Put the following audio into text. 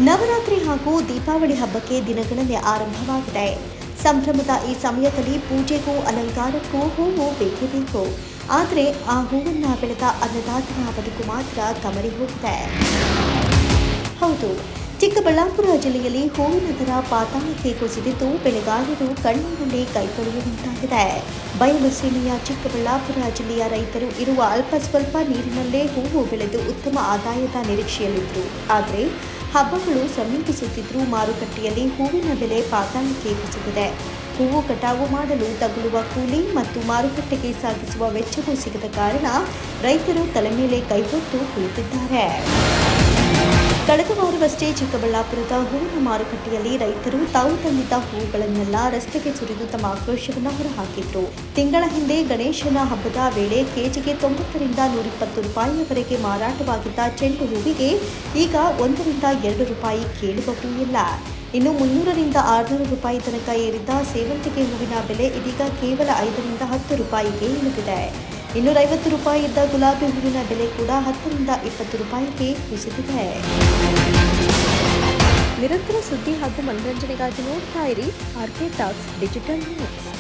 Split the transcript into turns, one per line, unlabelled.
ನವರಾತ್ರಿ ಹಾಗೂ ದೀಪಾವಳಿ ಹಬ್ಬಕ್ಕೆ ದಿನಗಳನ್ನೇ ಆರಂಭವಾಗಿದೆ. ಸಂಭ್ರಮದ ಈ ಸಮಯದಲ್ಲಿ ಪೂಜೆಗೂ ಅಲಂಕಾರಕ್ಕೂ ಹೂವು ಬೇಕೇ ಬೇಕು. ಆದರೆ ಆ ಹೂವನ್ನು ಬೆಳೆದ ಅನ್ನದಾತನ ಬದುಕು ಮಾತ್ರ ಕಮರಿ ಹೋಗಿದೆ. ಹೌದು, ಚಿಕ್ಕಬಳ್ಳಾಪುರ ಜಿಲ್ಲೆಯಲ್ಲಿ ಹೂವಿನ ದರ ಪಾತಾಳಕ್ಕೆ ಕುಸಿದಿದ್ದು ಬೆಳೆಗಾರರು ಕಣ್ಣೀರಲ್ಲಿ ಕೈ ತೊಳೆಯುವಂತಾಗಿದೆ. ಬಯಲು ಸೀಮೆಯ ಚಿಕ್ಕಬಳ್ಳಾಪುರ ಜಿಲ್ಲೆಯ ರೈತರು ಇರುವ ಅಲ್ಪ ಸ್ವಲ್ಪ ನೀರಿನಲ್ಲೇ ಹೂವು ಬೆಳೆದು ಉತ್ತಮ ಆದಾಯದ ನಿರೀಕ್ಷೆಯಲ್ಲಿದ್ದರು. ಆದರೆ ಹಬ್ಬಗಳು ಸಮೀಪಿಸುತ್ತಿದ್ದರೂ ಮಾರುಕಟ್ಟೆಯಲ್ಲಿ ಹೂವಿನ ಬೆಲೆ ಪಾತಾಳಕ್ಕೆ ಕುಸಿದಿದೆ. ಹೂವು ಕಟಾವು ಮಾಡಲು ತಗುಲುವ ಕೂಲಿ ಮತ್ತು ಮಾರುಕಟ್ಟೆಗೆ ಸಾಗಿಸುವ ವೆಚ್ಚವೂ ಸಿಗದ ಕಾರಣ ರೈತರು ತಲೆ ಮೇಲೆ ಕೈ ಹೊತ್ತು ಕುಳಿತಿದ್ದಾರೆ. ಕಳೆದ ವಾರವಷ್ಟೇ ಚಿಕ್ಕಬಳ್ಳಾಪುರದ ಹೂವಿನ ಮಾರುಕಟ್ಟೆಯಲ್ಲಿ ರೈತರು ತಾವು ತಂದಿದ್ದ ಹೂವುಗಳನ್ನೆಲ್ಲ ರಸ್ತೆಗೆ ಸುರಿದು ತಮ್ಮ ಆಕ್ರೋಶವನ್ನು ಹೊರಹಾಕಿದ್ರು. ತಿಂಗಳ ಹಿಂದೆ ಗಣೇಶನ ಹಬ್ಬದ ವೇಳೆ ಕೆಜಿಗೆ 90 ರಿಂದ 120 ರೂಪಾಯಿಯವರೆಗೆ ಮಾರಾಟವಾಗಿದ್ದ ಚೆಂಡು ಹೂವಿಗೆ ಈಗ 1 ರಿಂದ 2 ರೂಪಾಯಿ ಕೇಳುವ ಹೂ ಇಲ್ಲ. ಇನ್ನು 300 ರಿಂದ 600 ರೂಪಾಯಿ ತನಕ ಏರಿದ್ದ ಸೇವಂತಿಗೆ ಹೂವಿನ ಬೆಲೆ ಇದೀಗ ಕೇವಲ 5 ರಿಂದ 10 ರೂಪಾಯಿಗೆ ಇಳಿದಿದೆ. 250 ರೂಪಾಯಿ ಇದ್ದ ಗುಲಾಬಿ ಹೂವಿನ ಬೆಲೆ ಕೂಡ 10 ರಿಂದ 20 ರೂಪಾಯಿಗೆ ಕುಸಿದಿದೆ. ನಿರಂತರ ಸುದ್ದಿ ಹಾಗೂ ಮನರಂಜನೆಗಾಗಿ ನೋಡ್ತಾ ಇರಿ RK ಟಾಕ್ಸ್ ಡಿಜಿಟಲ್ ನ್ಯೂಸ್.